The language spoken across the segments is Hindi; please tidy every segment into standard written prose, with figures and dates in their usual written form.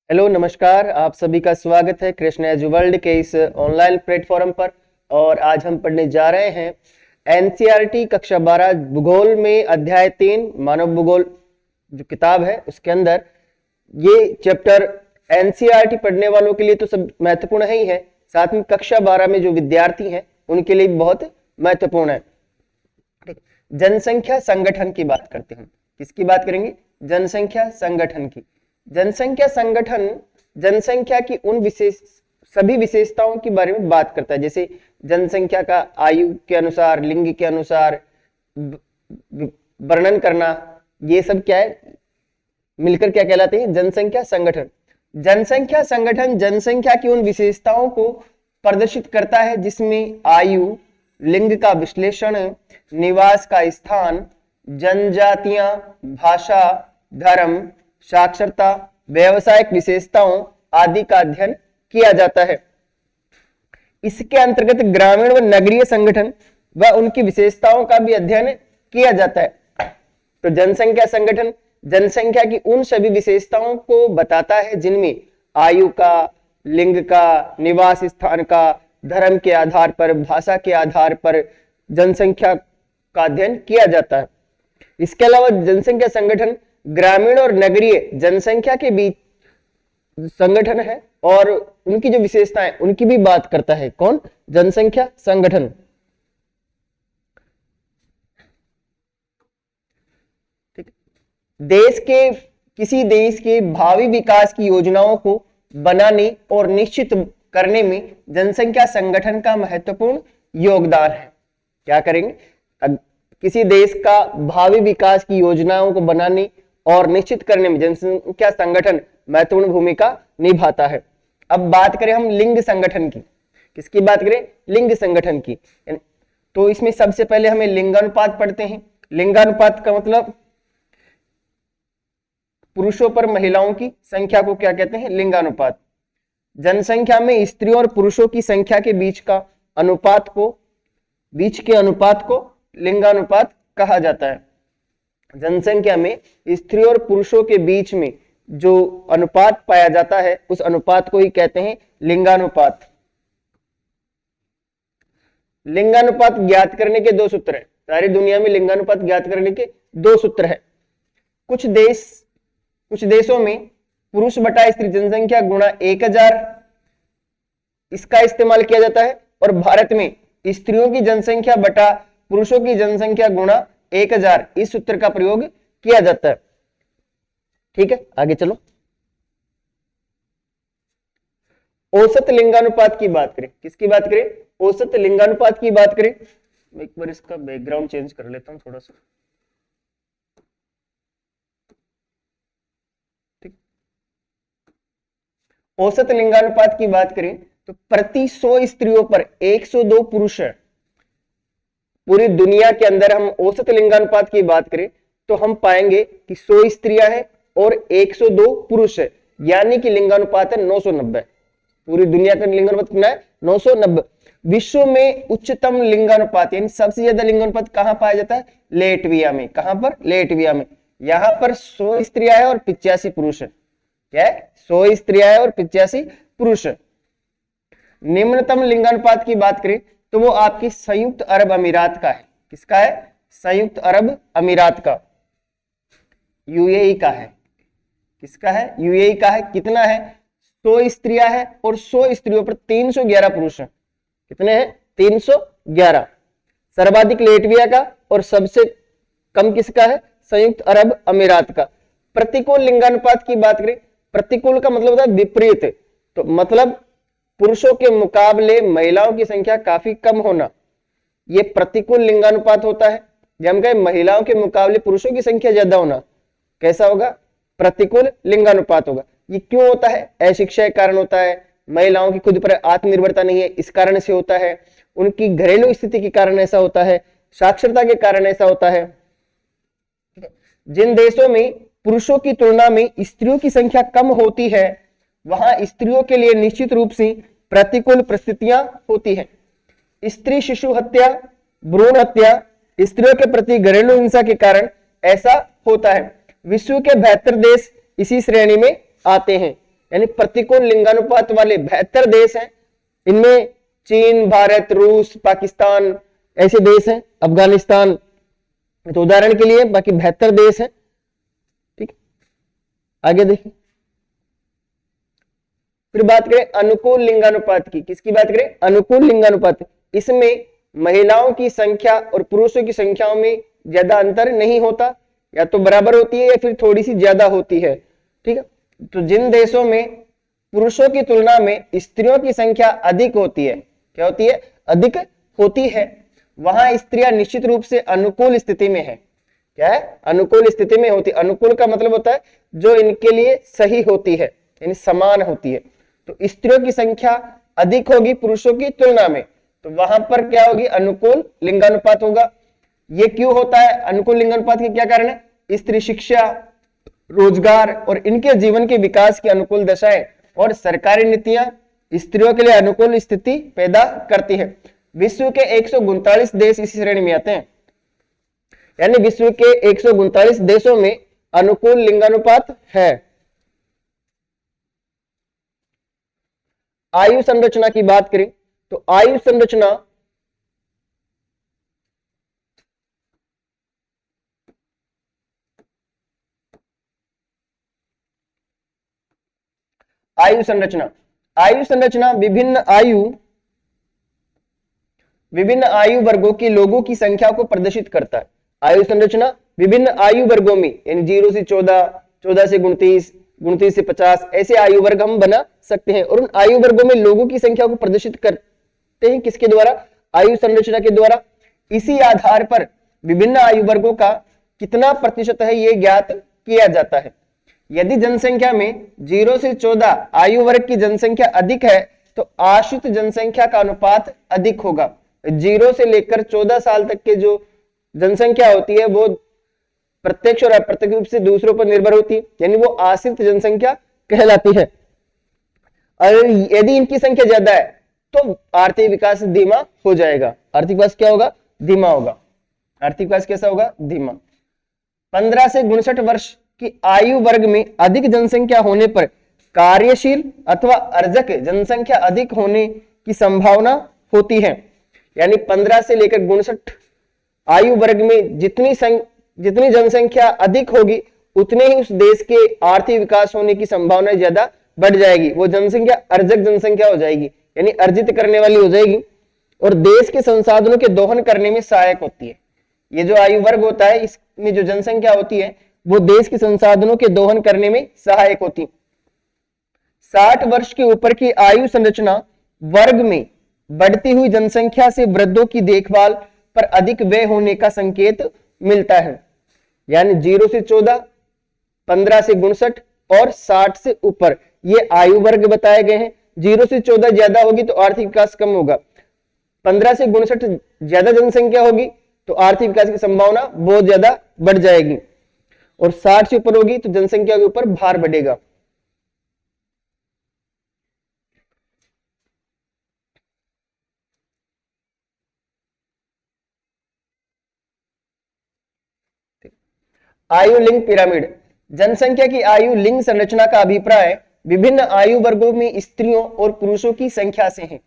हेलो नमस्कार, आप सभी का स्वागत है कृष्ण एज वर्ल्ड के इस ऑनलाइन प्लेटफॉर्म पर। और आज हम पढ़ने जा रहे हैं एनसीईआरटी कक्षा 12 भूगोल में अध्याय 3 मानव भूगोल जो किताब है उसके अंदर ये चैप्टर एनसीईआरटी पढ़ने वालों के लिए तो सब महत्वपूर्ण ही है, साथ में कक्षा 12 में जो विद्यार्थी हैं उनके लिए भी बहुत महत्वपूर्ण है। जनसंख्या संगठन की बात करते हैं। किसकी बात करेंगे? जनसंख्या संगठन की। जनसंख्या संगठन जनसंख्या की उन सभी विशेषताओं के बारे में बात करता है, जैसे जनसंख्या का आयु के अनुसार, लिंग के अनुसार वर्णन करना। ये सब क्या है, मिलकर क्या कहलाते हैं? जनसंख्या संगठन। जनसंख्या संगठन जनसंख्या की उन विशेषताओं को प्रदर्शित करता है जिसमें आयु, लिंग का विश्लेषण, निवास का स्थान, जनजातियां, भाषा, धर्म, साक्षरता, व्यावसायिक विशेषताओं आदि का अध्ययन किया जाता है। इसके अंतर्गत ग्रामीण व नगरीय संगठन व उनकी विशेषताओं का भी अध्ययन किया जाता है। तो जनसंख्या संगठन जनसंख्या की उन सभी विशेषताओं को बताता है जिनमें आयु का, लिंग का, निवास स्थान का, धर्म के आधार पर, भाषा के आधार पर जनसंख्या का अध्ययन किया जाता है। इसके अलावा जनसंख्या संगठन ग्रामीण और नगरीय जनसंख्या के बीच संगठन है और उनकी जो विशेषताएं उनकी भी बात करता है। कौन? जनसंख्या संगठन। ठीक। किसी देश के भावी विकास की योजनाओं को बनाने और निश्चित करने में जनसंख्या संगठन का महत्वपूर्ण योगदान है। क्या करेंगे? किसी देश का भावी विकास की योजनाओं को बनाने और निश्चित करने में जनसंख्या संगठन महत्वपूर्ण भूमिका निभाता है। अब बात करें हम लिंग संगठन की। किसकी बात करें? लिंग संगठन की। तो इसमें सबसे पहले हमें लिंगानुपात पढ़ते हैं। लिंगानुपात का मतलब पुरुषों पर महिलाओं की संख्या को क्या कहते हैं? लिंगानुपात। जनसंख्या में स्त्रियों और पुरुषों की संख्या के बीच के अनुपात को लिंगानुपात कहा जाता है। जनसंख्या में स्त्रियों और पुरुषों के बीच में जो अनुपात पाया जाता है उस अनुपात को ही कहते हैं लिंगानुपात। लिंगानुपात ज्ञात करने के दो सूत्र हैं। सारी दुनिया में लिंगानुपात ज्ञात करने के दो सूत्र है। कुछ देशों में पुरुष बटा स्त्री जनसंख्या गुणा 1000 इसका इस्तेमाल किया जाता है और भारत में स्त्रियों की जनसंख्या बटा पुरुषों की जनसंख्या गुणा 1000 इस सूत्र का प्रयोग किया जाता है। ठीक है, आगे चलो। औसत लिंगानुपात की बात करें। किसकी बात करें? औसत लिंगानुपात की बात करें। एक बार इसका बैकग्राउंड चेंज कर लेता हूं थोड़ा सा। ठीक। औसत लिंगानुपात की बात करें तो प्रति 100 स्त्रियों पर 102 पुरुष है। पूरी दुनिया के अंदर हम औसत लिंगानुपात की बात करें तो हम पाएंगे कि 100 स्त्रियां हैं और 102 पुरुष है, यानी कि लिंगानुपात है 990। पूरी दुनिया का लिंगानुपात कितना है? 990। विश्व में उच्चतम लिंगानुपात यानी सबसे ज्यादा लिंगानुपात कहां पाया जाता है? लेटविया में। कहां पर? लेटविया में। यहां पर 100 स्त्रियां हैं और 85 पुरुष है। क्या है? 100 स्त्रियां हैं और 85 पुरुष है। निम्नतम लिंगानुपात की बात करें तो वो आपकी संयुक्त अरब अमीरात का है। किसका है? संयुक्त अरब अमीरात का, यूएई का है। किसका है? यूएई का है। कितना है? 100 स्त्रियां हैं और 100 स्त्रियों पर 311 पुरुष हैं। कितने हैं? 311। सर्वाधिक लेटविया का और सबसे कम किसका है? संयुक्त अरब अमीरात का। प्रतिकूल लिंगानुपात की बात करें, प्रतिकूल का मतलब होता है विपरीत, तो मतलब पुरुषों के मुकाबले महिलाओं की संख्या काफी कम होना, यह प्रतिकूल लिंगानुपात होता है। जब हम कहें महिलाओं के मुकाबले पुरुषों की संख्या ज्यादा होना, कैसा होगा? प्रतिकूल लिंगानुपात होगा। ये क्यों होता है? अशिक्षा के कारण होता है, महिलाओं की खुद पर आत्मनिर्भरता नहीं है इस कारण से होता है, उनकी घरेलू स्थिति के कारण ऐसा होता है, साक्षरता के कारण ऐसा होता है। जिन देशों में पुरुषों की तुलना में स्त्रियों की संख्या कम होती है वहां स्त्रियों के लिए निश्चित रूप से प्रतिकूल परिस्थितियां होती हैं। स्त्री शिशु हत्या, भ्रूण हत्या, स्त्रियों के प्रति घरेलू हिंसा के कारण ऐसा होता है। विश्व के 72 देश इसी श्रेणी में आते हैं। यानी प्रतिकूल लिंगानुपात वाले 72 देश हैं। इनमें चीन, भारत, रूस, पाकिस्तान ऐसे देश हैं, अफगानिस्तान तो उदाहरण के लिए, बाकी 72 देश हैं। ठीक, आगे देखिए। फिर बात करें अनुकूल लिंगानुपात की। किसकी बात करें? अनुकूल लिंगानुपात। इसमें महिलाओं की संख्या और पुरुषों की संख्याओं में ज्यादा अंतर नहीं होता, या तो बराबर होती है या फिर थोड़ी सी ज्यादा होती है। ठीक है, तो जिन देशों में पुरुषों की तुलना में स्त्रियों की संख्या अधिक होती है, क्या होती है? अधिक होती है, वहां स्त्रियां निश्चित रूप से अनुकूल स्थिति में है। क्या है? अनुकूल स्थिति में होती है। अनुकूल का मतलब होता है जो इनके लिए सही होती है, यानी समान होती है। तो स्त्रियों की संख्या अधिक होगी पुरुषों की तुलना में, तो वहां पर क्या होगी? अनुकूल लिंगानुपात होगा। ये क्यों होता है? अनुकूल लिंगानुपात के क्या कारण है? स्त्री शिक्षा, रोजगार और इनके जीवन के विकास की अनुकूल दशाएं और सरकारी नीतियां स्त्रियों के लिए अनुकूल स्थिति पैदा करती है। विश्व के 139 देश इसी श्रेणी में आते हैं, यानी विश्व के 139 देशों में अनुकूल लिंगानुपात है। आयु संरचना की बात करें तो आयु संरचना आयु संरचना विभिन्न आयु वर्गों के लोगों की संख्या को प्रदर्शित करता है। आयु संरचना विभिन्न आयु वर्गों में, यानी 0 से 14, 14 से 29, 29 से 50 ऐसे आयु वर्ग हम बना सकते हैं, और उन आयु वर्गों में लोगों की संख्या को प्रदर्शित करते हैं। किसके द्वारा? आयु संरचना के द्वारा। इसी आधार पर विभिन्न आयु वर्गों का कितना प्रतिशत है यह ज्ञात किया जाता है। यदि जनसंख्या में 0 से 14 आयु वर्ग की जनसंख्या अधिक है तो आश्रित जनसंख्या का अनुपात अधिक होगा। 0 से लेकर 14 साल तक के जो जनसंख्या होती है वो प्रत्यक्ष और अप्रत्यक्ष रूप से दूसरों पर निर्भर होती है, यानी वो आश्रित जनसंख्या कहलाती है। और यदि इनकी संख्या ज्यादा है तो आर्थिक विकास धीमा हो जाएगा। आर्थिक विकास क्या होगा? धीमा होगा। आर्थिक विकास कैसा होगा? धीमा। 15 से 59 वर्ष की आयु वर्ग में अधिक जनसंख्या होने पर कार्यशील अथवा अर्जक जनसंख्या अधिक होने की संभावना होती है। यानी 15 से लेकर 59 आयु वर्ग में जितनी जनसंख्या अधिक होगी उतने ही उस देश के आर्थिक विकास होने की संभावना ज्यादा बढ़ जाएगी। वो जनसंख्या अर्जक जनसंख्या हो जाएगी, यानी अर्जित करने वाली हो जाएगी, और देश के संसाधनों के दोहन करने में सहायक होती है। ये जो आयु वर्ग होता है इसमें जो जनसंख्या होती है वो देश के संसाधनों के दोहन करने में सहायक होती है। 60 वर्ष के ऊपर की आयु संरचना वर्ग में बढ़ती हुई जनसंख्या से वृद्धों की देखभाल पर अधिक व्यय होने का संकेत मिलता है। यानी 0 से 14, 15 से 59 और 60 से ऊपर ये आयु वर्ग बताए गए हैं। 0 से 14 ज्यादा होगी तो आर्थिक विकास कम होगा, 15 से 59 ज्यादा जनसंख्या होगी तो आर्थिक विकास की संभावना बहुत ज्यादा बढ़ जाएगी, और 60 से ऊपर होगी तो जनसंख्या के ऊपर भार बढ़ेगा। आयु लिंग पिरामिड। जनसंख्या की आयु लिंग संरचना का अभिप्राय विभिन्न आयु वर्गों में स्त्रियों और पुरुषों की संख्या से है।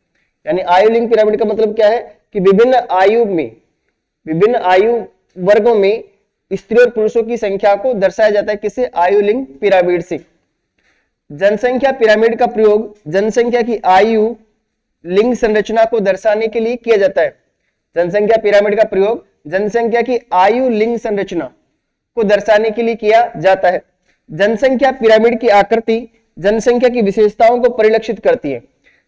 यानी आयु लिंग पिरामिड का मतलब क्या है कि विभिन्न आयु वर्गों में स्त्री और पुरुषों की संख्या को दर्शाया जाता है। किससे? आयु लिंग पिरामिड से। जनसंख्या पिरामिड का प्रयोग जनसंख्या की आयु लिंग संरचना को दर्शाने के लिए किया जाता है। जनसंख्या पिरामिड का प्रयोग जनसंख्या की आयु लिंग संरचना को दर्शाने के लिए किया जाता है। जनसंख्या पिरामिड की आकृति जनसंख्या की विशेषताओं को परिलक्षित करती है।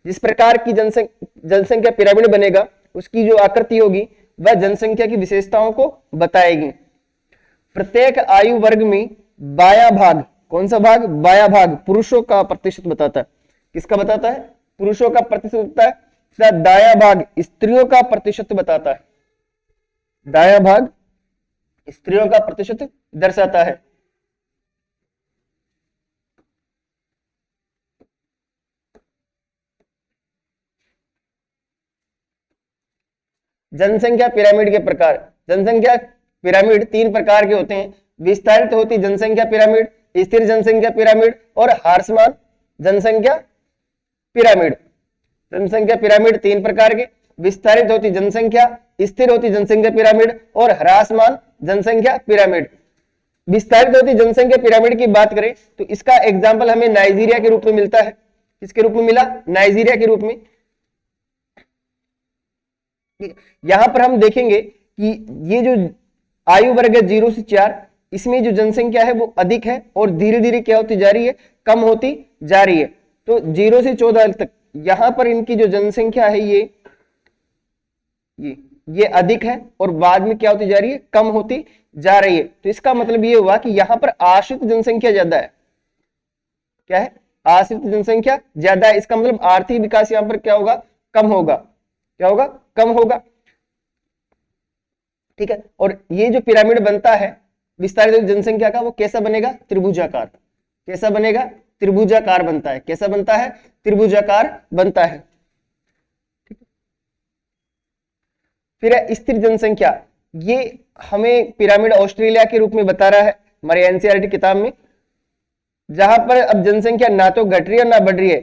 जिस प्रकार की जनसंख्या पिरामिड बनेगा उसकी जो आकृति होगी वह जनसंख्या की विशेषताओं को बताएगी। प्रत्येक आयु वर्ग में बायां भाग, कौन सा भाग? बायां भाग पुरुषों का प्रतिशत बताता है। किसका बताता है? पुरुषों का प्रतिशत बताता है। दायां भाग स्त्रियों का प्रतिशत बताता है। दायां भाग स्त्रियों का प्रतिशत दर्शाता है। जनसंख्या पिरामिड के प्रकार। जनसंख्या पिरामिड 3 प्रकार के होते हैं। विस्तारित होती जनसंख्या पिरामिड, स्थिर जनसंख्या पिरामिड और ह्रासमान जनसंख्या पिरामिड। जनसंख्या पिरामिड 3 प्रकार के, विस्तारित होती जनसंख्या, स्थिर होती जनसंख्या पिरामिड और ह्रासमान जनसंख्या पिरामिड। विस्तारित होती जनसंख्या पिरामिड की बात करें तो इसका एग्जाम्पल हमें नाइजीरिया के रूप में मिलता है। किसके रूप में मिला? नाइजीरिया के रूप में। यहां पर हम देखेंगे कि ये जो आयु वर्ग है 0 से 4, इसमें जो जनसंख्या है वो अधिक है और धीरे धीरे क्या होती जा रही है? कम होती जा रही है। तो 0 से 14 तक यहां पर इनकी जो जनसंख्या है ये अधिक है और बाद में क्या होती जा रही है? कम होती जा रही है। तो इसका मतलब ये हुआ कि यहां पर आश्रित जनसंख्या ज्यादा है। क्या है? आश्रित जनसंख्या ज्यादा है। इसका मतलब आर्थिक विकास यहां पर क्या होगा? कम होगा। क्या होगा? कम होगा। ठीक है। और ये जो पिरामिड बनता है विस्तारित जनसंख्या का, वो कैसा बनेगा? त्रिभुजाकार। कैसा बनेगा? त्रिभुजाकार बनता है। कैसा बनता है? त्रिभुजाकार बनता है। फिर है स्थिर जनसंख्या। ये हमें पिरामिड ऑस्ट्रेलिया के रूप में बता रहा है हमारे एनसीईआरटी किताब में, जहां पर अब जनसंख्या ना तो घट रही है ना बढ़ रही है।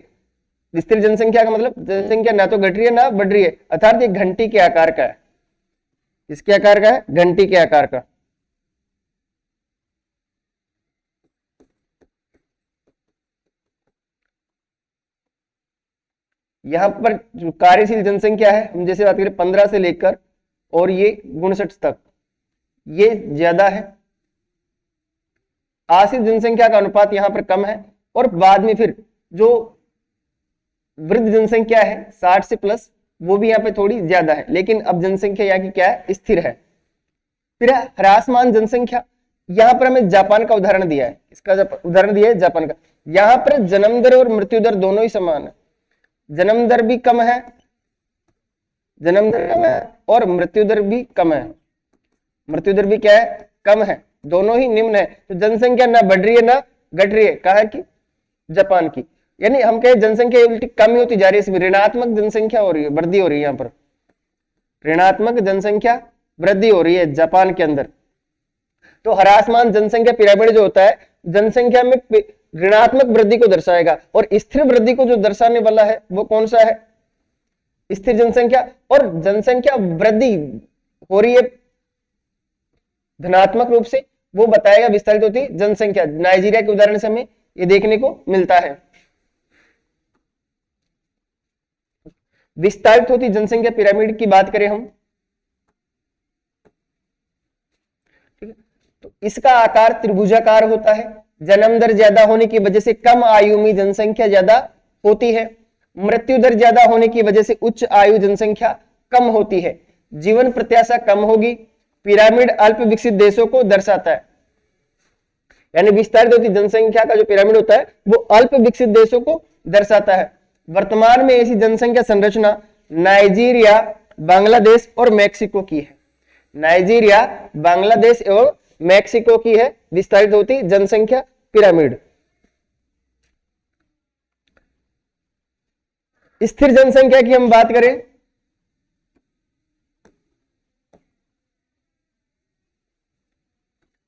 स्थिर जनसंख्या का मतलब जनसंख्या ना तो घट रही है ना बढ़ रही है, अर्थात ये घंटी के आकार का है। किसके आकार का है? घंटी के आकार का। यहां पर जो कार्यशील जनसंख्या है, हम जैसे बात करें 15 से लेकर और ये 59 तक, ये ज्यादा है। आश्रित जनसंख्या का अनुपात यहां पर कम है और बाद में फिर जो वृद्ध जनसंख्या है 60 से प्लस, वो भी यहाँ पे थोड़ी ज्यादा है, लेकिन अब जनसंख्या यहाँ की क्या है? स्थिर है। फिर है ह्रासमान जनसंख्या। यहां पर हमें जापान का उदाहरण दिया है। इसका उदाहरण दिया है जापान का। यहां पर जन्म दर और मृत्यु दर दोनों ही समान है। जन्म दर भी कम है, जन्म दर कम है और मृत्यु दर भी कम है। मृत्यु दर भी क्या है? कम है। दोनों ही निम्न है। तो जनसंख्या ना बढ़ रही है ना घट रही है। कहाँ की? जापान की। यानी हम कहें जनसंख्या उल्टी कम होती जा रही है, इसमें ऋणात्मक जनसंख्या हो रही है, वृद्धि हो रही है। यहाँ पर ऋणात्मक जनसंख्या वृद्धि हो रही है जापान के अंदर। तो ह्रासमान जनसंख्या पिरामिड जो होता है जनसंख्या में ऋणात्मक वृद्धि को दर्शाएगा और स्थिर वृद्धि को जो दर्शाने वाला है वो कौन सा है? स्थिर जनसंख्या। और जनसंख्या वृद्धि हो रही है धनात्मक रूप से, वो बताएगा विस्तारित होती जनसंख्या। नाइजीरिया के उदाहरण से हमें ये देखने को मिलता है। विस्तारित होती जनसंख्या पिरामिड की बात करें हम, ठीक है, तो इसका आकार त्रिभुजाकार होता है। जन्म दर ज्यादा होने की वजह से कम आयु में जनसंख्या ज्यादा होती है। मृत्यु दर ज्यादा होने की वजह से उच्च आयु जनसंख्या कम होती है। जीवन प्रत्याशा कम होगी। पिरामिड अल्प विकसित देशों को दर्शाता है। यानी विस्तारित होती जनसंख्या का जो पिरामिड होता है वो अल्प विकसित देशों को दर्शाता है। वर्तमान में ऐसी जनसंख्या संरचना नाइजीरिया, बांग्लादेश और मेक्सिको की है। नाइजीरिया, बांग्लादेश एवं मेक्सिको की है विस्तारित होती जनसंख्या पिरामिड। स्थिर जनसंख्या की हम बात करें,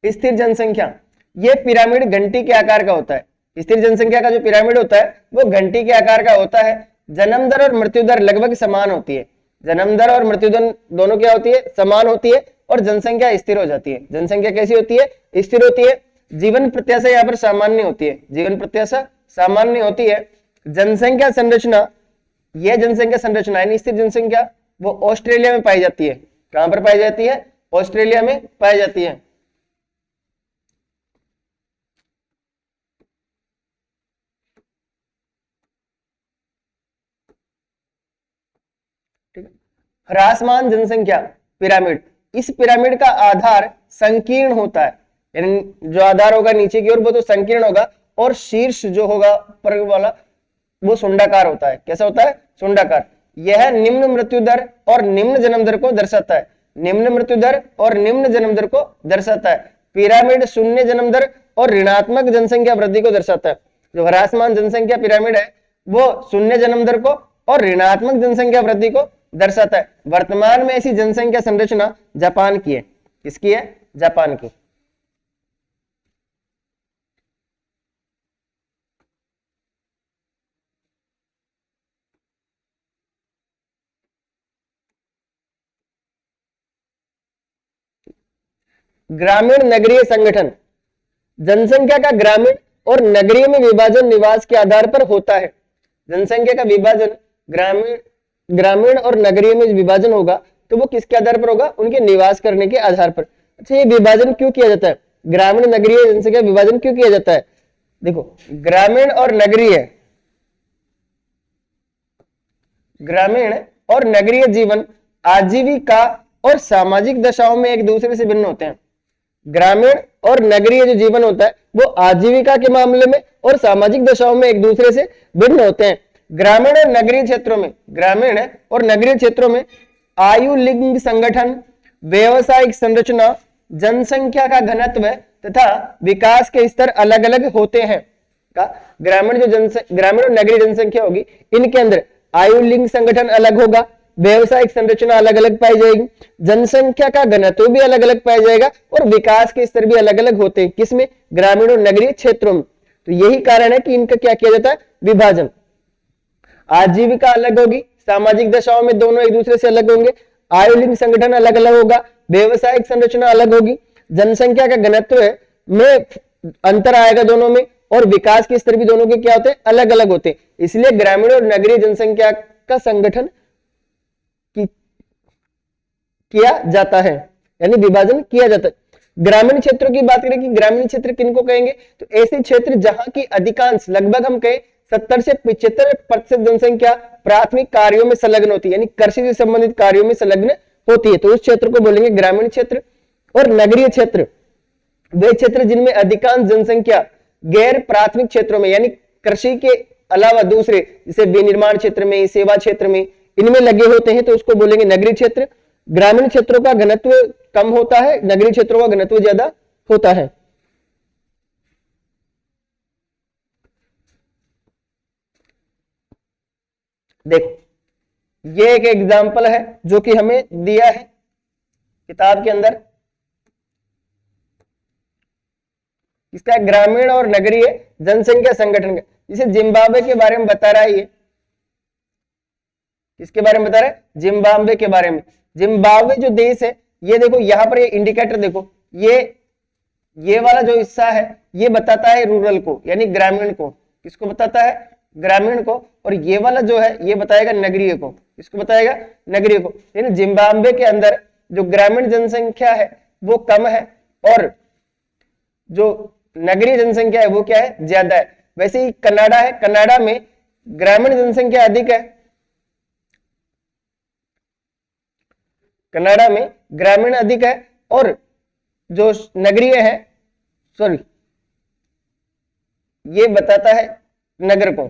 स्थिर जनसंख्या ये पिरामिड घंटी के आकार का होता है। स्थिर जनसंख्या का जो पिरामिड होता है वो घंटी के आकार का होता है। जन्म दर और मृत्यु दर लगभग समान होती है। जन्म दर और मृत्यु दर दोनों क्या होती है? समान होती है और जनसंख्या स्थिर हो जाती है। जनसंख्या कैसी होती है? स्थिर होती है। जीवन प्रत्याशा यहाँ पर सामान्य होती है। जीवन प्रत्याशा सामान्य होती है। जनसंख्या संरचना, यह जनसंख्या संरचना यानी स्थिर जनसंख्या वो ऑस्ट्रेलिया में पाई जाती है। कहां पर पाई जाती है? ऑस्ट्रेलिया में पाई जाती है। ह्रासमान जनसंख्या पिरामिड, इस पिरामिड का आधार संकीर्ण होता है। यानी जो आधार होगा नीचे की ओर वो तो संकीर्ण होगा और शीर्ष जो होगा ऊपर वाला वो सुंडाकार होता है। कैसा होता है? सुंडाकार। यह निम्न मृत्यु दर और निम्न जन्म दर को दर्शाता है। निम्न मृत्यु दर और निम्न जन्म दर को दर्शाता है। पिरामिड शून्य जन्म दर और ऋणात्मक जनसंख्या वृद्धि को दर्शाता है। जो ह्रासमान जनसंख्या पिरामिड है वो शून्य जन्म दर को और ऋणात्मक जनसंख्या वृद्धि को दर्शाता है। वर्तमान में ऐसी जनसंख्या संरचना जापान की है। किसकी है? जापान की। ग्रामीण नगरीय संगठन, जनसंख्या का ग्रामीण और नगरीय में विभाजन निवास के आधार पर होता है। जनसंख्या का विभाजन ग्रामीण और नगरीय में विभाजन होगा तो वो किसके आधार पर होगा? उनके निवास करने के आधार पर। अच्छा, ये विभाजन क्यों किया जाता है? ग्रामीण नगरीय जनसंख्या विभाजन क्यों किया जाता है? देखो, ग्रामीण और नगरीय जीवन आजीविका और सामाजिक दशाओं में एक दूसरे से भिन्न होते हैं। ग्रामीण और नगरीय जो जीवन होता है वो आजीविका के मामले में और सामाजिक दशाओं में एक दूसरे से भिन्न होते हैं। ग्रामीण और नगरीय क्षेत्रों में आयु, लिंग संगठन, व्यवसायिक संरचना, जनसंख्या का घनत्व तथा विकास के स्तर अलग अलग होते हैं। ग्रामीण और नगरीय जनसंख्या होगी, इनके अंदर आयु, लिंग संगठन अलग होगा, व्यवसायिक संरचना अलग अलग पाई जाएगी, जनसंख्या का घनत्व भी अलग अलग पाया जाएगा और विकास के स्तर भी अलग अलग होते हैं। किसमें? ग्रामीण और नगरीय क्षेत्रों में। तो यही कारण है कि इनका क्या किया जाता है? विभाजन। आजीविका अलग होगी, सामाजिक दशाओं में दोनों एक दूसरे से अलग होंगे, आयु, लिंग संगठन अलग अलग होगा, व्यवसायिक संरचना अलग होगी, जनसंख्या का घनत्व में अंतर आएगा दोनों में, और विकास के स्तर भी दोनों के क्या होते हैं? अलग अलग होते हैं। इसलिए ग्रामीण और नगरीय जनसंख्या का संगठन किया जाता है, यानी विभाजन किया जाता है। ग्रामीण क्षेत्रों की बात करें कि ग्रामीण क्षेत्र किनको कहेंगे? तो ऐसे क्षेत्र जहां की अधिकांश, लगभग हम कहें 70 से 75% जनसंख्या प्राथमिक कार्यों में संलग्न होती है, यानी कृषि से संबंधित कार्यों में संलग्न होती है, तो उस क्षेत्र को बोलेंगे ग्रामीण क्षेत्र। और नगरीय क्षेत्र वे क्षेत्र जिनमें अधिकांश जनसंख्या गैर प्राथमिक क्षेत्रों में, यानी कृषि के अलावा दूसरे, जैसे विनिर्माण क्षेत्र में, सेवा क्षेत्र में, इनमें लगे होते हैं, तो उसको बोलेंगे नगरीय क्षेत्र। ग्रामीण क्षेत्रों का घनत्व कम होता है, नगरीय क्षेत्रों का घनत्व ज्यादा होता है। देखो, ये एक एग्जाम्पल है जो कि हमें दिया है किताब के अंदर, इसका ग्रामीण और नगरीय जनसंख्या संगठन का, जिसे जिम्बाब्वे के बारे में बता रहा है। ये किसके बारे में बता रहा है? जिम्बाब्वे के बारे में। जिम्बाब्वे जो देश है, ये देखो यहां पर ये इंडिकेटर देखो, ये वाला जो हिस्सा है ये बताता है रूरल को, यानी ग्रामीण को। किसको बताता है? ग्रामीण को। और ये वाला जो है ये बताएगा नगरीय को। किसको बताएगा? नगरीय को। यानी जिम्बाब्वे के अंदर जो ग्रामीण जनसंख्या है वो कम है और जो नगरीय जनसंख्या है वो क्या है? ज्यादा है। वैसे ही कनाडा है, कनाडा में ग्रामीण जनसंख्या अधिक है, कनाडा में ग्रामीण अधिक है और जो नगरीय है, सॉरी, ये बताता है नगर को।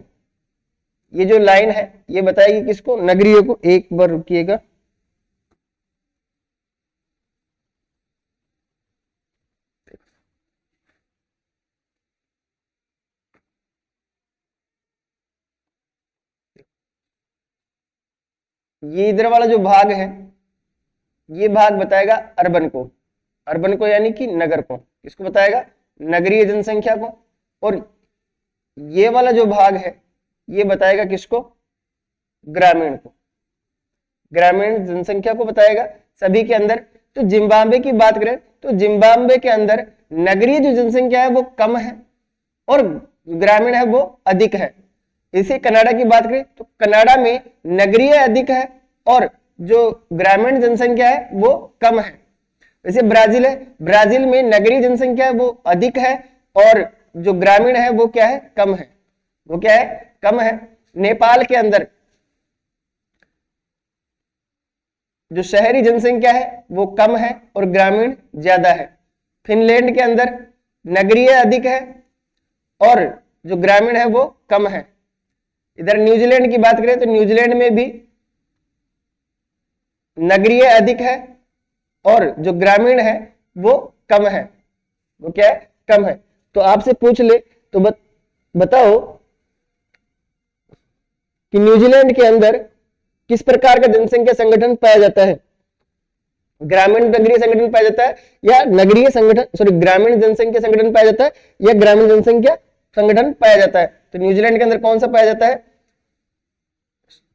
ये जो लाइन है ये बताएगी किसको? नगरीय को। एक बार रुकिएगा, ये इधर वाला जो भाग है ये भाग बताएगा अर्बन को। अर्बन को यानी कि नगर को। किसको बताएगा? नगरीय जनसंख्या को। और ये वाला जो भाग है ये बताएगा किसको? ग्रामीण को। ग्रामीण जनसंख्या को बताएगा सभी के अंदर। तो जिम्बाब्वे की बात करें तो जिम्बाब्वे के अंदर नगरीय जो जनसंख्या है वो कम है और ग्रामीण है वो अधिक है। इसी कनाडा की बात करें तो कनाडा में नगरीय अधिक है और जो ग्रामीण जनसंख्या है वो कम है। वैसे ब्राजील है, ब्राजील में नगरीय जनसंख्या है वो अधिक है और जो ग्रामीण है वो क्या है? कम है। वो क्या है? कम है। नेपाल के अंदर जो शहरी जनसंख्या है वो कम है और ग्रामीण ज्यादा है। फिनलैंड के अंदर नगरीय अधिक है और जो ग्रामीण है वो कम है। इधर न्यूजीलैंड की बात करें तो न्यूजीलैंड में भी नगरीय अधिक है और जो ग्रामीण है वो कम है। वो क्या है? कम है। तो आपसे पूछ ले तो बताओ कि न्यूजीलैंड के अंदर किस प्रकार का जनसंख्या संगठन पाया जाता है? ग्रामीण नगरीय संगठन पाया जाता है या नगरीय संगठन, सॉरी, ग्रामीण जनसंख्या संगठन पाया जाता है या ग्रामीण जनसंख्या संगठन पाया जाता है? तो न्यूजीलैंड के अंदर कौन सा पाया जाता है?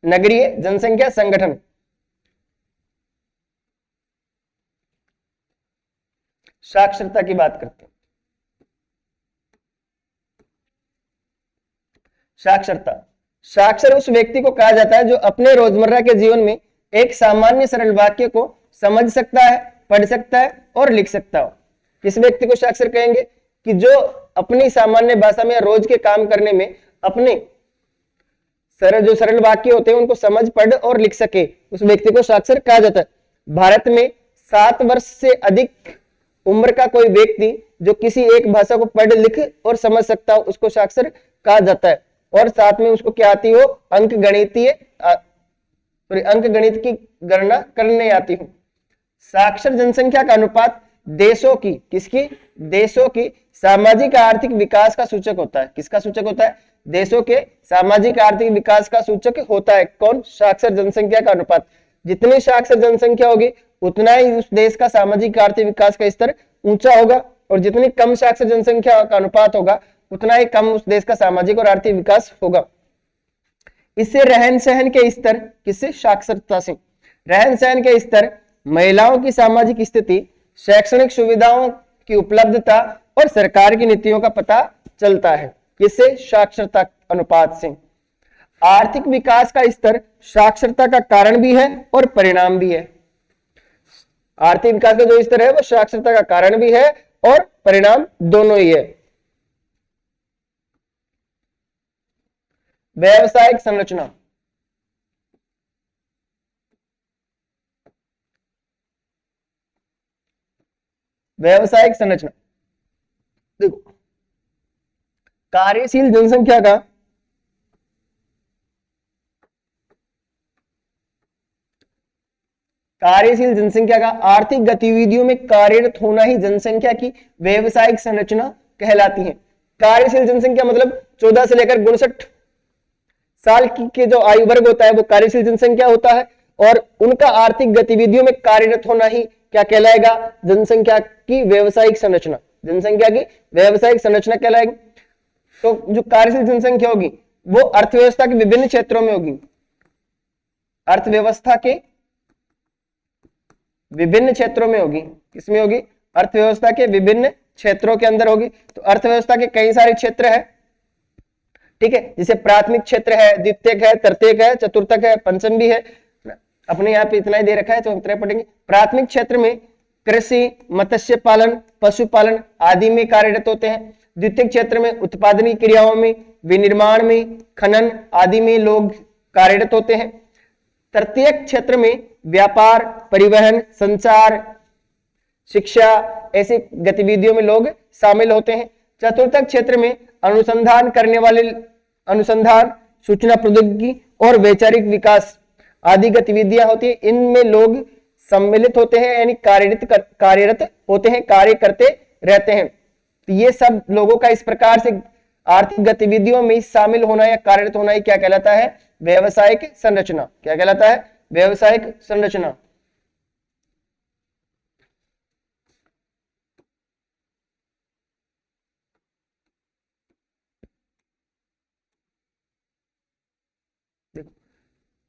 नगरीय जनसंख्या संगठन। साक्षरता की बात करते हैं। साक्षरता, साक्षर उस व्यक्ति को कहा जाता है जो अपने रोजमर्रा के जीवन में एक सामान्य सरल वाक्य को समझ सकता है, पढ़ सकता है और लिख सकता हो। किस व्यक्ति को साक्षर कहेंगे? कि जो अपनी सामान्य भाषा में रोज के काम करने में अपने जो सरल वाक्य होते हैं उनको समझ, पढ़ और लिख सके, उस व्यक्ति को साक्षर कहा जाता है। भारत में 7 वर्ष से अधिक उम्र का कोई व्यक्ति जो किसी एक भाषा को पढ़, लिख और समझ सकता हो उसको साक्षर कहा जाता है। और साथ में उसको क्या आती हो? अंक गणित की गणना करने आती हो। साक्षर जनसंख्या का अनुपात देशों की, किसकी? देशों की सामाजिक आर्थिक विकास का सूचक होता है। किसका सूचक होता है? देशों के सामाजिक आर्थिक विकास का सूचक होता है। कौन? साक्षर जनसंख्या का अनुपात। जितनी साक्षर जनसंख्या होगी उतना ही उस देश का सामाजिक आर्थिक विकास का स्तर ऊंचा होगा, और जितनी कम साक्षर जनसंख्या का अनुपात होगा उतना ही कम उस देश का सामाजिक और आर्थिक विकास होगा। इससे रहन सहन के स्तर, किससे? साक्षरता से रहन सहन के स्तर, महिलाओं की सामाजिक स्थिति, शैक्षणिक सुविधाओं की उपलब्धता और सरकार की नीतियों का पता चलता है। किससे? साक्षरता अनुपात से। आर्थिक विकास का स्तर साक्षरता का कारण भी है और परिणाम भी है। आर्थिक विकास का जो स्तर है वो साक्षरता का कारण भी है और परिणाम दोनों ही है। व्यावसायिक संरचना, व्यावसायिक संरचना देखो, कार्यशील जनसंख्या का आर्थिक गतिविधियों में कार्यरत होना ही जनसंख्या की व्यावसायिक संरचना कहलाती है। कार्यशील जनसंख्या मतलब 14 से लेकर 59 साल की जो आयु वर्ग होता है वो कार्यशील जनसंख्या होता है, और उनका आर्थिक गतिविधियों में कार्यरत होना ही क्या कहलाएगा? जनसंख्या की व्यावसायिक संरचना। जनसंख्या की व्यावसायिक संरचना कहलाएगी। तो जो कार्यशील जनसंख्या होगी वो अर्थव्यवस्था के विभिन्न क्षेत्रों में होगी। अर्थव्यवस्था के विभिन्न क्षेत्रों में होगी। किसमें होगी? अर्थव्यवस्था के विभिन्न क्षेत्रों के अंदर होगी। तो अर्थव्यवस्था के कई सारे क्षेत्र है, ठीक है, जैसे प्राथमिक क्षेत्र है, द्वितीयक है, तृतीयक है, चतुर्थक है, पंचम भी है। अपने यहाँ पे इतना ही दे रखा है तो इतना पढ़ेंगे। प्राथमिक क्षेत्र में कृषि, मत्स्य पालन, पशुपालन आदि में कार्यरत होते हैं। द्वितीय क्षेत्र में उत्पादन क्रियाओं में, विनिर्माण में, खनन आदि में लोग कार्यरत होते हैं। तृतीय क्षेत्र में व्यापार, परिवहन, संचार, शिक्षा ऐसी गतिविधियों में लोग शामिल होते हैं। चतुर्थ क्षेत्र में अनुसंधान करने वाले, अनुसंधान, सूचना प्रौद्योगिकी और वैचारिक विकास आदि गतिविधियां होती है। इनमें लोग सम्मिलित होते हैं, यानी कार्यरत होते हैं, कार्य करते रहते हैं। तो ये सब लोगों का इस प्रकार से आर्थिक गतिविधियों में शामिल होना या कार्यरत होना ही क्या कहलाता है? व्यावसायिक संरचना। क्या कहलाता है? व्यावसायिक संरचना।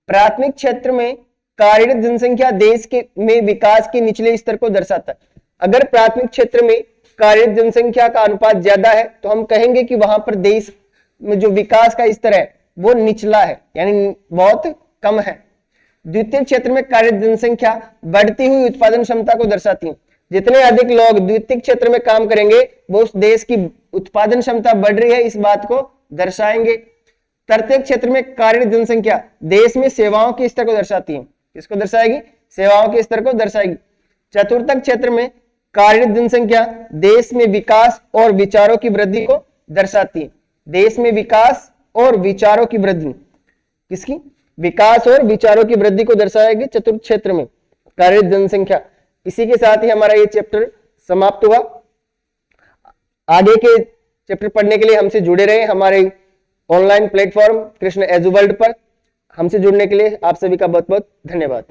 प्राथमिक क्षेत्र में कार्यरत जनसंख्या देश के में विकास के निचले स्तर को दर्शाता है। अगर प्राथमिक क्षेत्र में कार्यरत जनसंख्या का अनुपात ज्यादा है तो हम कहेंगे कि वहां पर देश में जो विकास का स्तर है वो निचला है, यानी बहुत कम है। द्वितीय क्षेत्र में कार्यरत जनसंख्या बढ़ती हुई उत्पादन क्षमता को दर्शाती है। जितने अधिक लोग द्वितीय क्षेत्र में काम करेंगे वो उस देश की उत्पादन क्षमता बढ़ रही है, इस बात को दर्शाएंगे। तृतीय क्षेत्र में कार्यरत जनसंख्या देश में सेवाओं के स्तर को दर्शाती है। किसको दर्शाएगी? सेवाओं के स्तर को दर्शाएगी। चतुर्थ क्षेत्र में कार्यरत जनसंख्या देश में विकास और विचारों की वृद्धि को दर्शाती है। देश में विकास और विचारों की वृद्धि, किसकी? विकास और विचारों की वृद्धि को दर्शाएगी चतुर्थ क्षेत्र में कार्यरत जनसंख्या। इसी के साथ ही हमारा ये चैप्टर समाप्त हुआ। आगे के चैप्टर पढ़ने के लिए हमसे जुड़े रहे हमारे ऑनलाइन प्लेटफॉर्म कृष्ण एजुवर्ल्ड पर। हमसे जुड़ने के लिए आप सभी का बहुत बहुत धन्यवाद।